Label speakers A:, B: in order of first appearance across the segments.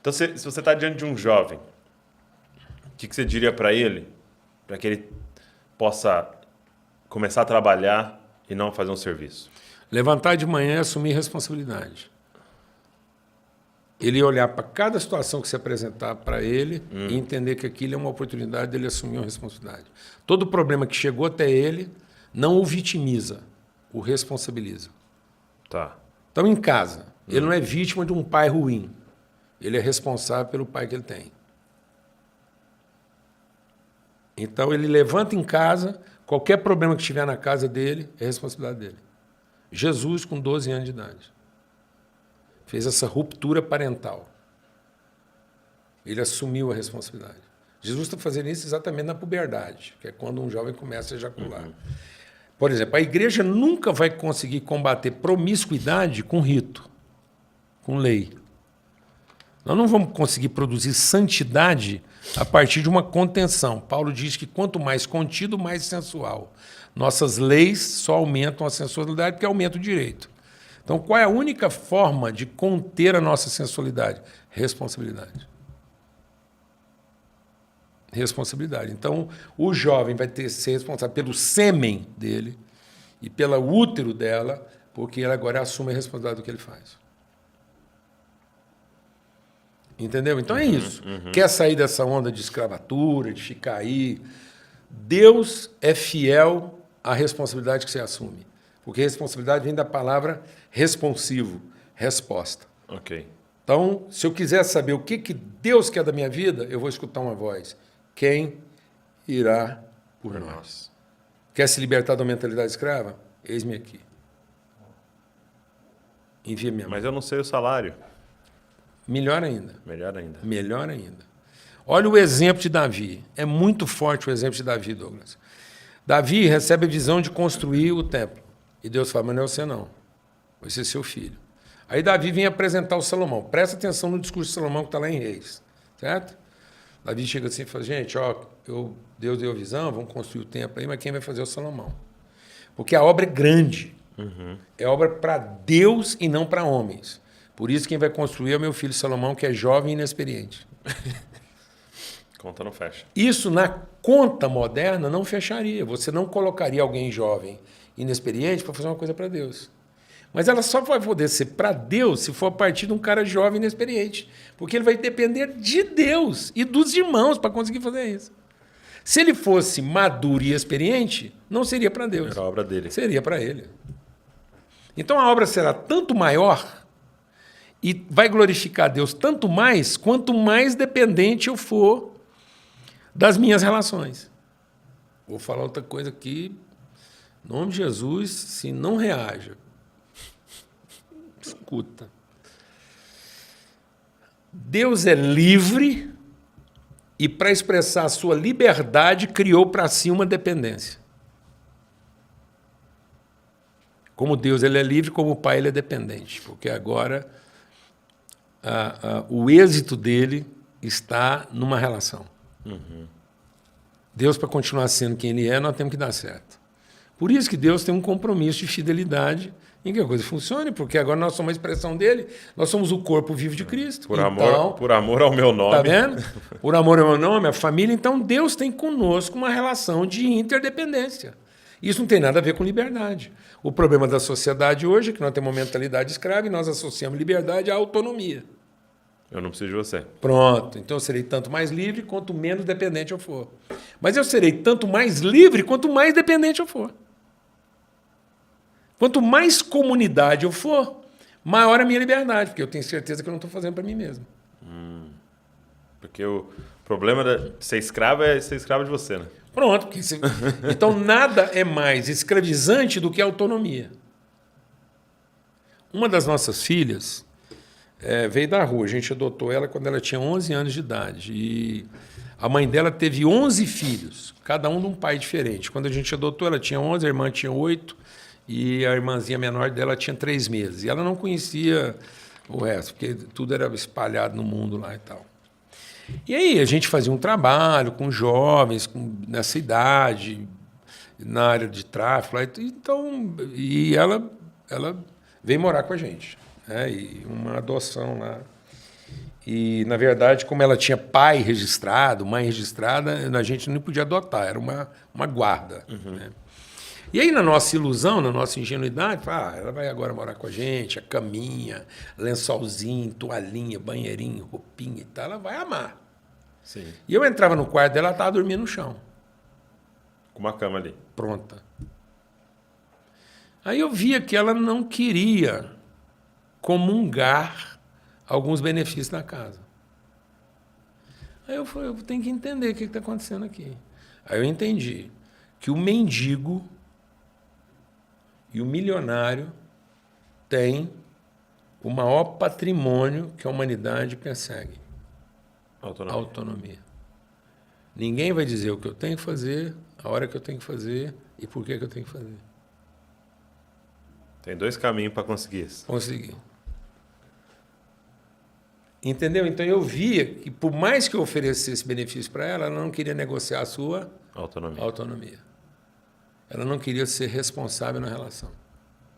A: Então, se você está diante de um jovem, o que você diria para ele, para que ele possa começar a trabalhar e não fazer um serviço?
B: Levantar de manhã e assumir responsabilidade. Ele olhar para cada situação que se apresentar para ele e entender que aquilo é uma oportunidade dele assumir uma responsabilidade. Todo problema que chegou até ele não o vitimiza, o responsabiliza.
A: Tá.
B: Então, em casa, ele não é vítima de um pai ruim. Ele é responsável pelo pai que ele tem. Então, ele levanta em casa, qualquer problema que tiver na casa dele, é responsabilidade dele. Jesus, com 12 anos de idade, fez essa ruptura parental. Ele assumiu a responsabilidade. Jesus está fazendo isso exatamente na puberdade, que é quando um jovem começa a ejacular. Por exemplo, a igreja nunca vai conseguir combater promiscuidade com rito, com lei. Nós não vamos conseguir produzir santidade a partir de uma contenção. Paulo diz que quanto mais contido, mais sensual. Nossas leis só aumentam a sensualidade porque aumenta o direito. Então, qual é a única forma de conter a nossa sensualidade? Responsabilidade. Responsabilidade. Então, o jovem vai ter que ser responsável pelo sêmen dele e pelo útero dela, porque ele agora assume a responsabilidade do que ele faz. Entendeu? Então é isso. Quer sair dessa onda de escravatura, de ficar aí? Deus é fiel à responsabilidade que você assume. Porque responsabilidade vem da palavra responsivo, resposta.
A: Ok.
B: Então, se eu quiser saber o que Deus quer da minha vida, eu vou escutar uma voz. Quem irá por nós? Quer se libertar da mentalidade escrava? Eis-me aqui. Envia minha mão.
A: Mas eu não sei o salário.
B: Melhor ainda.
A: Melhor ainda.
B: Melhor ainda. Olha o exemplo de Davi. É muito forte o exemplo de Davi, Douglas. Davi recebe a visão de construir o templo. E Deus fala, mas não é você não. Vai ser seu filho. Aí Davi vem apresentar o Salomão. Presta atenção no discurso de Salomão que está lá em Reis. Certo? Davi chega assim e fala, gente, ó, Deus deu a visão, vamos construir o templo aí, mas quem vai fazer é o Salomão. Porque a obra é grande. É obra para Deus e não para homens. Por isso quem vai construir é o meu filho Salomão, que é jovem e inexperiente.
A: Conta não fecha.
B: Isso na conta moderna não fecharia. Você não colocaria alguém jovem e inexperiente para fazer uma coisa para Deus. Mas ela só vai poder ser para Deus se for a partir de um cara jovem e inexperiente. Porque ele vai depender de Deus e dos irmãos para conseguir fazer isso. Se ele fosse maduro e experiente, não seria para Deus.
A: Era a obra dele.
B: Seria para ele. Então a obra será tanto maior e vai glorificar Deus tanto mais, quanto mais dependente eu for das minhas relações. Vou falar outra coisa aqui. Em nome de Jesus, se não reaja, escuta. Deus é livre e, para expressar a sua liberdade, criou para si uma dependência. Como Deus ele é livre, como o Pai ele é dependente. Porque agora o êxito dele está numa relação. Deus, para continuar sendo quem ele é, nós temos que dar certo. Por isso que Deus tem um compromisso de fidelidade em que a coisa funcione, porque agora nós somos a expressão dele, nós somos o corpo vivo de Cristo.
A: Por amor ao meu nome.
B: Tá vendo? Por amor ao meu nome, a família. Então, Deus tem conosco uma relação de interdependência. Isso não tem nada a ver com liberdade. O problema da sociedade hoje é que nós temos uma mentalidade escrava e nós associamos liberdade à autonomia.
A: Eu não preciso de você.
B: Pronto. Então eu serei tanto mais livre quanto menos dependente eu for. Mas eu serei tanto mais livre quanto mais dependente eu for. Quanto mais comunidade eu for, maior a minha liberdade, porque eu tenho certeza que eu não estou fazendo para mim mesmo.
A: Porque o problema de ser escravo é ser escravo de você, né?
B: Pronto. Então nada é mais escravizante do que a autonomia. Uma das nossas filhas veio da rua. A gente adotou ela quando ela tinha 11 anos de idade. E a mãe dela teve 11 filhos, cada um de um pai diferente. Quando a gente adotou, ela tinha 11, a irmã tinha 8, e a irmãzinha menor dela tinha 3 meses. E ela não conhecia o resto, porque tudo era espalhado no mundo lá e tal. E aí a gente fazia um trabalho com jovens nessa idade, na área de tráfico. Lá, então, e ela veio morar com a gente. E uma adoção lá. E, na verdade, como ela tinha pai registrado, mãe registrada, a gente não podia adotar, era uma guarda. Né? E aí, na nossa ilusão, na nossa ingenuidade, ela vai agora morar com a gente, a caminha, lençolzinho, toalhinha, banheirinho, roupinha e tal, ela vai amar.
A: Sim.
B: E eu entrava no quarto dela, ela estava dormindo no chão.
A: Com uma cama ali.
B: Pronta. Aí eu via que ela não queria comungar alguns benefícios da casa. Aí eu falei, eu tenho que entender o que está acontecendo aqui. Aí eu entendi que o mendigo e o milionário têm o maior patrimônio que a humanidade persegue. Autonomia. Ninguém vai dizer o que eu tenho que fazer, a hora que eu tenho que fazer e por que eu tenho que fazer.
A: Tem 2 caminhos para conseguir isso.
B: Consegui. Entendeu? Então eu via que, por mais que eu oferecesse benefício para ela, ela não queria negociar a sua autonomia. Ela não queria ser responsável na relação.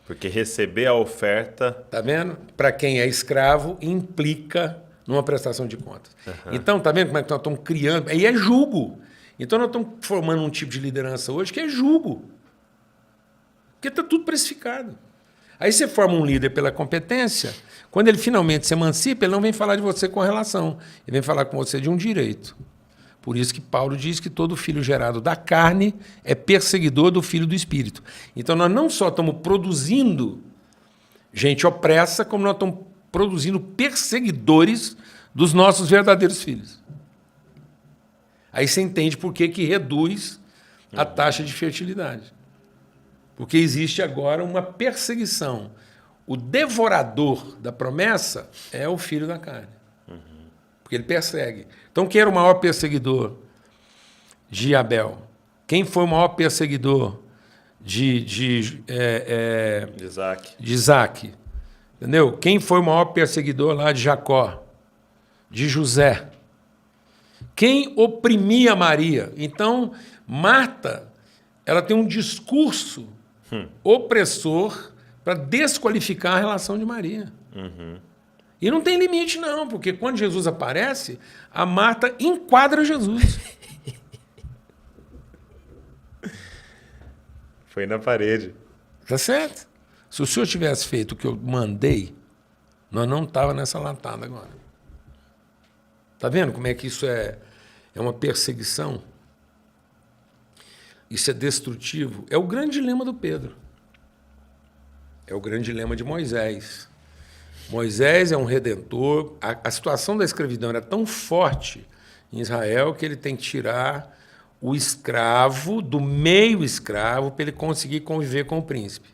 A: Porque receber a oferta...
B: Tá vendo? Para quem é escravo, implica numa prestação de contas. Então, tá vendo como é que nós estamos criando? Aí é julgo. Então, nós estamos formando um tipo de liderança hoje que é julgo. Porque está tudo precificado. Aí você forma um líder pela competência, quando ele finalmente se emancipa, ele não vem falar de você com relação, ele vem falar com você de um direito. Por isso que Paulo diz que todo filho gerado da carne é perseguidor do filho do Espírito. Então nós não só estamos produzindo gente opressa, como nós estamos produzindo perseguidores dos nossos verdadeiros filhos. Aí você entende por que reduz a taxa de fertilidade. Porque existe agora uma perseguição. O devorador da promessa é o filho da carne. Porque ele persegue. Então, quem era o maior perseguidor de Abel? Quem foi o maior perseguidor de Isaac? Entendeu? Quem foi o maior perseguidor lá de Jacó? De José? Quem oprimia Maria? Então, Marta, ela tem um discurso opressor para desqualificar a relação de Maria. E não tem limite, não, porque quando Jesus aparece, a Marta enquadra Jesus.
A: Foi na parede.
B: Tá certo? Se o senhor tivesse feito o que eu mandei, nós não estávamos nessa latada agora. Tá vendo como é que isso é uma perseguição? Isso é destrutivo. É o grande dilema do Pedro. É o grande dilema de Moisés. Moisés é um redentor. A situação da escravidão era tão forte em Israel que ele tem que tirar o escravo do meio escravo para ele conseguir conviver com o príncipe.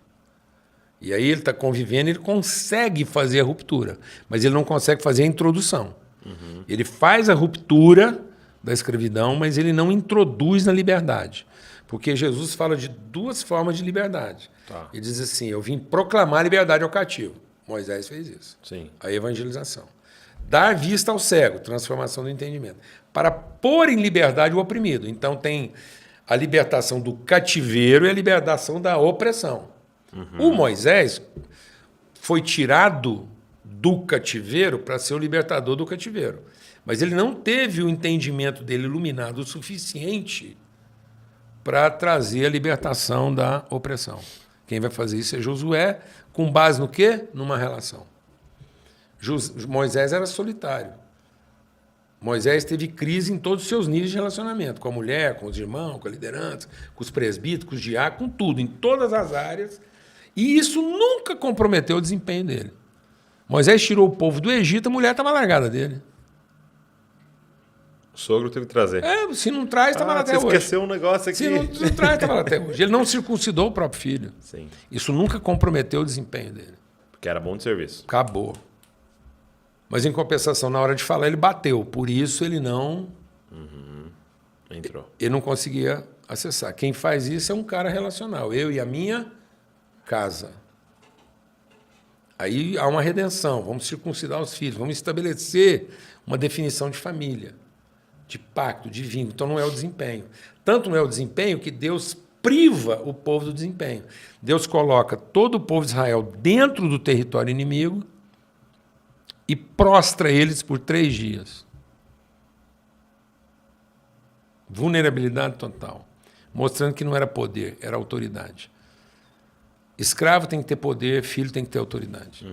B: E aí ele está convivendo, ele consegue fazer a ruptura, mas ele não consegue fazer a introdução. Ele faz a ruptura da escravidão, mas ele não introduz na liberdade. Porque Jesus fala de 2 formas de liberdade.
A: Tá.
B: Ele diz assim, eu vim proclamar a liberdade ao cativo. Moisés fez isso.
A: Sim.
B: A evangelização. Dar vista ao cego, transformação do entendimento. Para pôr em liberdade o oprimido. Então tem a libertação do cativeiro e a libertação da opressão. O Moisés foi tirado do cativeiro para ser o libertador do cativeiro. Mas ele não teve o entendimento dele iluminado o suficiente para trazer a libertação da opressão. Quem vai fazer isso é Josué, com base no quê? Numa relação. Moisés era solitário. Moisés teve crise em todos os seus níveis de relacionamento, com a mulher, com os irmãos, com a liderança, com os presbíteros, com os diáconos, com tudo, em todas as áreas. E isso nunca comprometeu o desempenho dele. Moisés tirou o povo do Egito, a mulher estava largada dele.
A: O sogro teve que trazer.
B: Se não traz, estava lá até hoje.
A: Você esqueceu um negócio aqui.
B: Se não traz, estava lá até hoje. Ele não circuncidou o próprio filho.
A: Sim.
B: Isso nunca comprometeu o desempenho dele.
A: Porque era bom de serviço.
B: Acabou. Mas, em compensação, na hora de falar, ele bateu. Por isso, ele não...
A: Entrou.
B: Ele não conseguia acessar. Quem faz isso é um cara relacional. Eu e a minha casa. Aí há uma redenção. Vamos circuncidar os filhos. Vamos estabelecer uma definição de família, de pacto, de vínculo. Então, não é o desempenho. Tanto não é o desempenho que Deus priva o povo do desempenho. Deus coloca todo o povo de Israel dentro do território inimigo e prostra eles por 3 dias. Vulnerabilidade total. Mostrando que não era poder, era autoridade. Escravo tem que ter poder, filho tem que ter autoridade.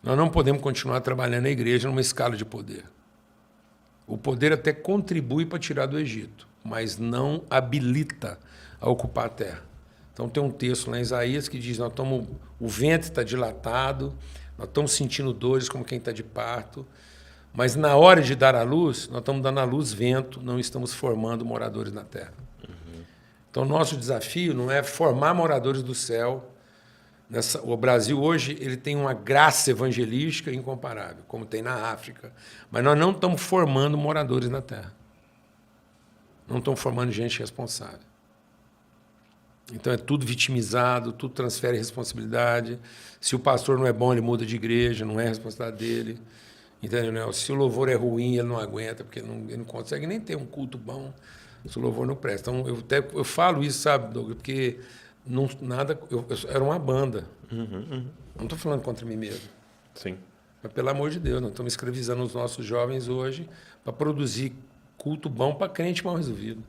B: Nós não podemos continuar trabalhando na igreja numa escala de poder. O poder até contribui para tirar do Egito, mas não habilita a ocupar a terra. Então tem um texto lá em Isaías que diz: o ventre está dilatado, nós estamos sentindo dores como quem está de parto, mas na hora de dar à luz, nós estamos dando à luz vento, não estamos formando moradores na terra. Então, nosso desafio não é formar moradores do céu. O Brasil hoje ele tem uma graça evangelística incomparável, como tem na África, mas nós não estamos formando moradores na terra. Não estamos formando gente responsável. Então é tudo vitimizado, tudo transfere responsabilidade. Se o pastor não é bom, ele muda de igreja, não é responsabilidade dele. Entendeu? Se o louvor é ruim, ele não aguenta, porque ele não consegue nem ter um culto bom se o louvor não presta. Então eu falo isso, sabe, Douglas, porque eu era uma banda. Não estou falando contra mim mesmo.
A: Sim.
B: Mas, pelo amor de Deus, nós estamos escravizando os nossos jovens hoje para produzir culto bom para crente mal resolvido.